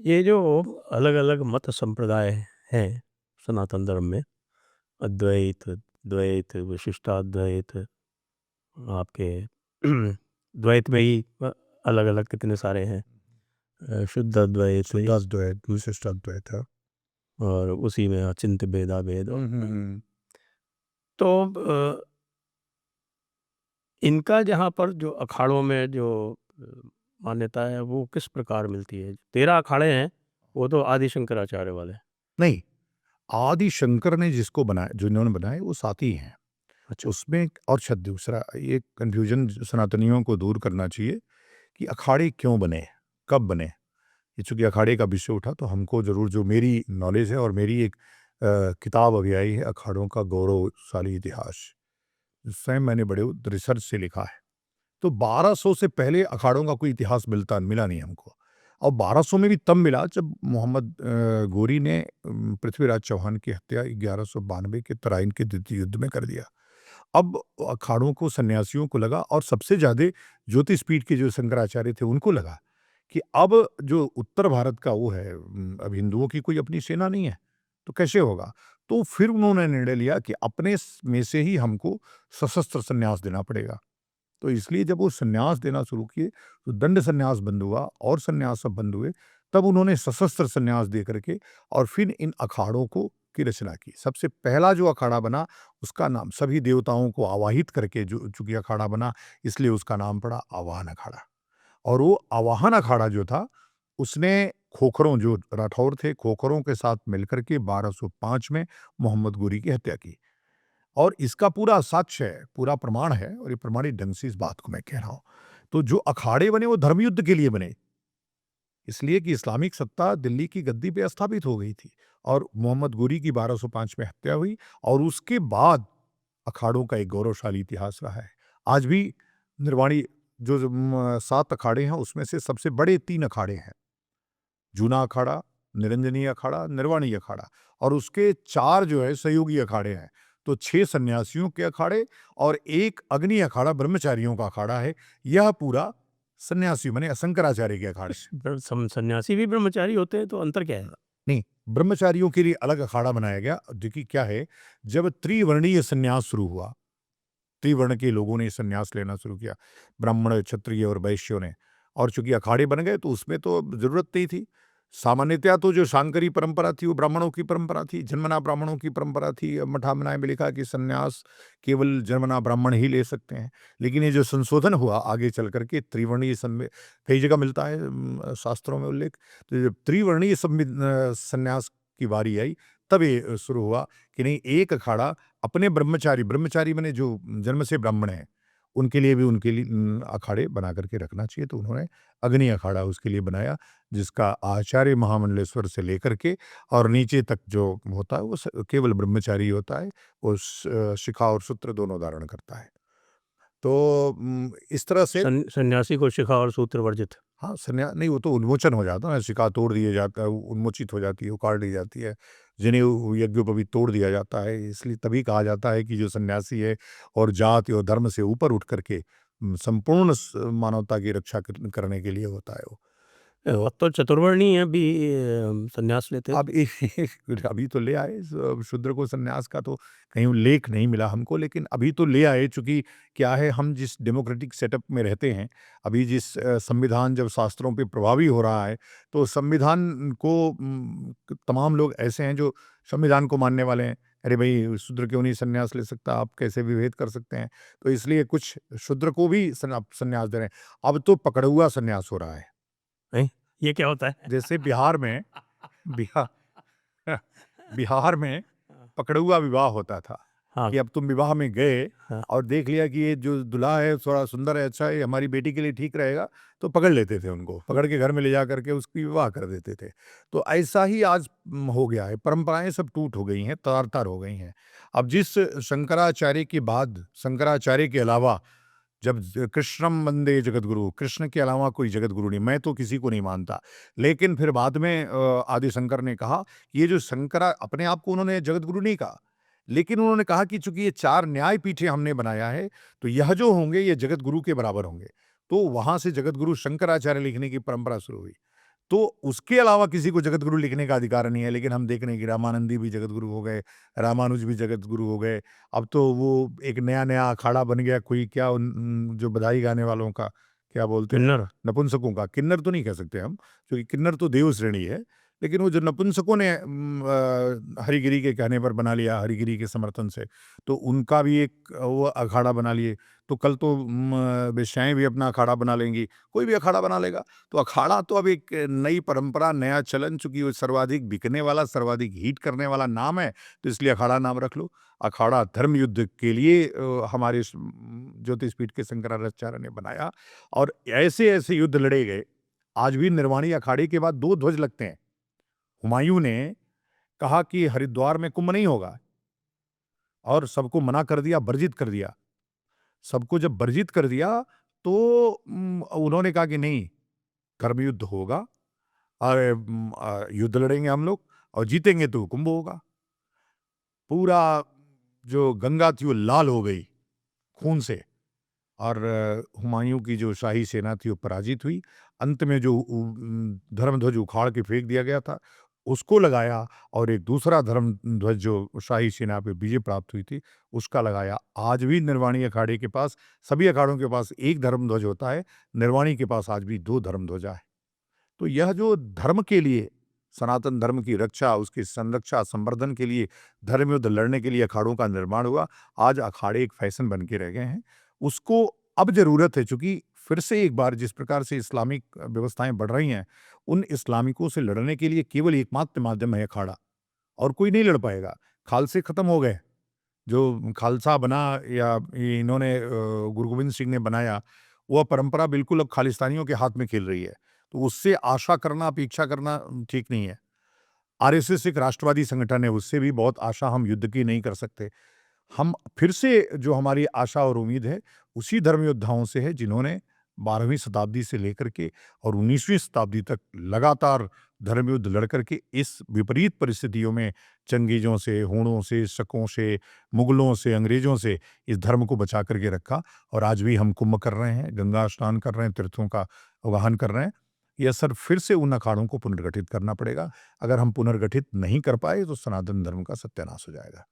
ये जो अलग-अलग मत संप्रदाय हैं सनातन धर्म में, अद्वैत, द्वैत, विशिष्टाद्वैत, आपके द्वैत में ही अलग-अलग कितने सारे हैं। शुद्ध अद्वैत शुद्धाद्वैत, विशिष्टाद्वैत है। और उसी में अचिंत्य भेदाभेद। तो इनका जहाँ पर जो अखाड़ों में जो मान्यता है वो किस प्रकार मिलती है? 13 अखाड़े हैं, वो तो आदि शंकराचार्य वाले। नहीं, आदि शंकर ने जिसको बनाया, जो इन्होंने बनाए वो 7 ही हैं। अच्छा। उसमें और शायद दूसरा ये कन्फ्यूज़न सनातनियों को दूर करना चाहिए कि अखाड़े क्यों बने, कब बने? ये चूँकि अखाड़े का विषय उठा तो हमको ज़रूर, जो मेरी नॉलेज है और मेरी एक किताब अभी आई है, अखाड़ों का गौरवशाली इतिहास, स्वयं मैंने बड़े रिसर्च से लिखा है। तो 1200 से पहले अखाड़ों का कोई इतिहास मिला नहीं हमको। और 1200 में भी तब मिला जब मोहम्मद गोरी ने पृथ्वीराज चौहान की हत्या 1192 के तराइन के द्वितीय युद्ध में कर दिया। अब अखाड़ों को, सन्यासियों को लगा, और सबसे ज़्यादा ज्योतिष पीठ के जो शंकराचार्य थे उनको लगा कि अब जो उत्तर भारत का वो है, अब हिंदुओं की कोई अपनी सेना नहीं है, तो कैसे होगा? तो फिर उन्होंने निर्णय लिया कि अपने में से ही हमको सशस्त्र संन्यास देना पड़ेगा। तो इसलिए जब वो संन्यास देना शुरू किए, तो दंड संन्यास बंद हुआ और संन्यास सब बंद हुए। तब उन्होंने सशस्त्र संन्यास दे करके और फिर इन अखाड़ों को की रचना की। सबसे पहला जो अखाड़ा बना, उसका नाम सभी देवताओं को आवाहित करके जो चूँकि अखाड़ा बना, इसलिए उसका नाम पड़ा आवाहन अखाड़ा। और वो आवाहन अखाड़ा जो था, उसने खोखरों, जो राठौर थे, खोखरों के साथ मिलकर के 1205 में मोहम्मद गोरी की हत्या की। और इसका पूरा साक्ष्य है, पूरा प्रमाण है, और ये प्रमाणित ढंग से इस बात को मैं कह रहा हूँ। तो जो अखाड़े बने वो धर्मयुद्ध के लिए बने, इसलिए कि इस्लामिक सत्ता दिल्ली की गद्दी पे स्थापित हो गई थी और मोहम्मद गोरी की 1205 में हत्या हुई, और उसके बाद अखाड़ों का एक गौरवशाली इतिहास रहा है। आज भी निर्वाणी जो 7 अखाड़े हैं, उसमें से सबसे बड़े 3 अखाड़े हैं। जूना अखाड़ा, निरंजनी अखाड़ा, निर्वाणी अखाड़ा, और उसके 4 जो है सहयोगी अखाड़े हैं। तो 6 सन्यासियों के अखाड़े और 1 अग्नि अखाड़ा, ब्रह्मचारियों का अखाड़ा है। यह पूरा सन्यासी माने शंकराचार्य के अखाड़े हैं। सन्यासी भी ब्रह्मचारी होते हैं, तो अंतर क्या है? नहीं, ब्रह्मचारियों के लिए अलग अखाड़ा बनाया गया। देखिए क्या है, जब त्रिवर्णीय सन्यास शुरू हुआ, त्रिवर्ण के लोगों ने सन्यास लेना शुरू किया, ब्राह्मण, क्षत्रिय और वैश्यों ने, और चूँकि अखाड़े बन गए तो उसमें तो ज़रूरत नहीं थी। सामान्यतया तो जो शांकरी परंपरा थी वो ब्राह्मणों की परंपरा थी, जन्मना ब्राह्मणों की परंपरा थी। मठामनाय में लिखा कि सन्यास केवल जन्मना ब्राह्मण ही ले सकते हैं। लेकिन ये जो संशोधन हुआ आगे चल कर के, त्रिवर्णीय कई जगह मिलता है शास्त्रों में उल्लेख। तो जब त्रिवर्णीय सन्यास की बारी आई, तब ये शुरू हुआ कि नहीं, एक अखाड़ा अपने ब्रह्मचारी, ब्रह्मचारी माने जो जन्म से ब्राह्मण हैं, उनके लिए भी उनके लिए अखाड़े बना करके रखना चाहिए। तो उन्होंने अग्नि अखाड़ा उसके लिए बनाया, जिसका आचार्य महामंडलेश्वर से लेकर के और नीचे तक जो होता है वो केवल ब्रह्मचारी होता है। वो शिखा और सूत्र दोनों धारण करता है। तो इस तरह से सन्यासी को शिखा और सूत्र वर्जित। हाँ, नहीं, वो तो उन्मोचन हो जाता है, शिखा तोड़ दिया जाता है, उन्मोचित हो जाती है, उखाड़ दी जाती है। जनेऊ यज्ञोपवीत तोड़ दिया जाता है, इसलिए तभी कहा जाता है कि जो सन्यासी है और जाति और धर्म से ऊपर उठ करके संपूर्ण मानवता की रक्षा करने के लिए होता है वो। अब तो चतुर्वर्णीय भी सन्यास लेते अब थे। अभी तो ले आए शूद्र को सन्यास का तो कहीं उल्लेख नहीं मिला हमको, लेकिन अभी तो ले आए। चूँकि क्या है, हम जिस डेमोक्रेटिक सेटअप में रहते हैं, अभी जिस संविधान जब शास्त्रों पे प्रभावी हो रहा है, तो संविधान को तमाम लोग ऐसे हैं जो संविधान को मानने वाले हैं। अरे भई, शूद्र क्यों नहीं सन्यास ले सकता? आप कैसे विभेद कर सकते हैं? तो इसलिए कुछ शूद्र को भी सन्यास दे रहे हैं। अब तो पकड़ुआ सन्यास हो रहा है। हैं? ये क्या होता है? जैसे बिहार में बिहा बिहार में पकड़ुआ विवाह होता था हाँ, कि अब तुम विवाह में गए हाँ। और देख लिया कि ये जो दूल्हा है थोड़ा सुंदर है, अच्छा है, ये हमारी बेटी के लिए ठीक रहेगा, तो पकड़ लेते थे उनको, पकड़ के घर में ले जा करके उसकी विवाह कर देते थे। तो ऐसा ही आज हो गया है, परंपराएं सब टूट हो गई हैं, तार-तार हो गई हैं। अब जिस शंकराचार्य के बाद, शंकराचार्य के अलावा जब कृष्णम वंदे जगतगुरु, कृष्ण के अलावा कोई जगतगुरु नहीं, मैं तो किसी को नहीं मानता। लेकिन फिर बाद में आदि शंकर ने कहा, ये जो शंकरा, अपने आप को उन्होंने जगतगुरु नहीं कहा, लेकिन उन्होंने कहा कि चूंकि ये 4 न्याय पीठे हमने बनाया है, तो यह जो होंगे ये जगतगुरु के बराबर होंगे। तो वहां से जगतगुरु शंकराचार्य लिखने की परंपरा शुरू हुई। तो उसके अलावा किसी को जगत गुरु लिखने का अधिकार नहीं है। लेकिन हम देख रहे हैं कि रामानंदी भी जगत गुरु हो गए, रामानुज भी जगत गुरु हो गए। अब तो वो एक नया-नया अखाड़ा बन गया, कोई क्या जो बधाई गाने वालों का क्या बोलते हैं? किन्नर। नपुंसकों का। किन्नर तो नहीं कह सकते हम, क्योंकि किन्नर तो देव श्रेणी है। लेकिन वो जो नपुंसकों ने हरिगिरी के कहने पर बना लिया, हरिगिरी के समर्थन से, तो उनका भी एक वो अखाड़ा बना लिए। तो कल तो वेश्याएँ भी अपना अखाड़ा बना लेंगी, कोई भी अखाड़ा बना लेगा। तो अखाड़ा तो अब एक नई परंपरा, नया चलन, चूँकि वो सर्वाधिक बिकने वाला, सर्वाधिक हिट करने वाला नाम है, तो इसलिए अखाड़ा नाम रख लो। अखाड़ा धर्म युद्ध के लिए हमारे ज्योतिषपीठ के शंकराचार्य ने बनाया और ऐसे-ऐसे युद्ध लड़े गए। आज भी निर्वाणी अखाड़े के बाद 2 ध्वज लगते हैं। हुमायूँ ने कहा कि हरिद्वार में कुंभ नहीं होगा और सबको मना कर दिया, वर्जित कर दिया। सबको जब वर्जित कर दिया तो उन्होंने कहा कि नहीं, कर्मयुद्ध होगा और युद्ध लड़ेंगे हम लोग और जीतेंगे तो कुंभ होगा। पूरा जो गंगा थी वो लाल हो गई खून से और हुमायूँ की जो शाही सेना थी वो पराजित हुई। अंत में जो धर्म ध्वज उखाड़ के फेंक दिया गया था, उसको लगाया और एक दूसरा धर्म ध्वज जो शाही सेना पे विजय प्राप्त हुई थी, उसका लगाया। आज भी निर्वाणी अखाड़े के पास, सभी अखाड़ों के पास एक धर्म ध्वज होता है, निर्वाणी के पास आज भी 2 धर्म ध्वजा है। तो यह जो धर्म के लिए, सनातन धर्म की रक्षा, उसकी संरक्षा, संवर्धन के लिए, धर्म युद्ध लड़ने के लिए अखाड़ों का निर्माण हुआ। आज अखाड़े एक फैशन बन के रह गए हैं। उसको अब ज़रूरत है, चूँकि फिर से एक बार जिस प्रकार से इस्लामिक व्यवस्थाएँ बढ़ रही हैं, उन इस्लामिकों से लड़ने के लिए केवल एकमात्र माध्यम है अखाड़ा और कोई नहीं लड़ पाएगा। खालसे खत्म हो गए। जो खालसा बना या इन्होंने गुरु गोविंद सिंह ने बनाया, वह परंपरा बिल्कुल अब खालिस्तानियों के हाथ में खेल रही है। तो उससे आशा करना, अपेक्षा करना ठीक नहीं है। आरएसएस एक राष्ट्रवादी संगठन है, उससे भी बहुत आशा हम युद्ध की नहीं कर सकते। हम फिर से जो हमारी आशा और उम्मीद है, उसी धर्म योद्धाओं से है जिन्होंने 12वीं शताब्दी से लेकर के और 19वीं शताब्दी तक लगातार धर्म युद्ध लड़ कर के इस विपरीत परिस्थितियों में चंगेज़ों से, हूणों से, शकों से, मुगलों से, अंग्रेज़ों से इस धर्म को बचा कर के रखा और आज भी हम कुंभ कर रहे हैं, गंगा स्नान कर रहे हैं, तीर्थों का आवाहन कर रहे हैं। ये असर फिर से उन अखाड़ों को पुनर्गठित करना पड़ेगा। अगर हम पुनर्गठित नहीं कर पाए, तो सनातन धर्म का सत्यानाश हो जाएगा।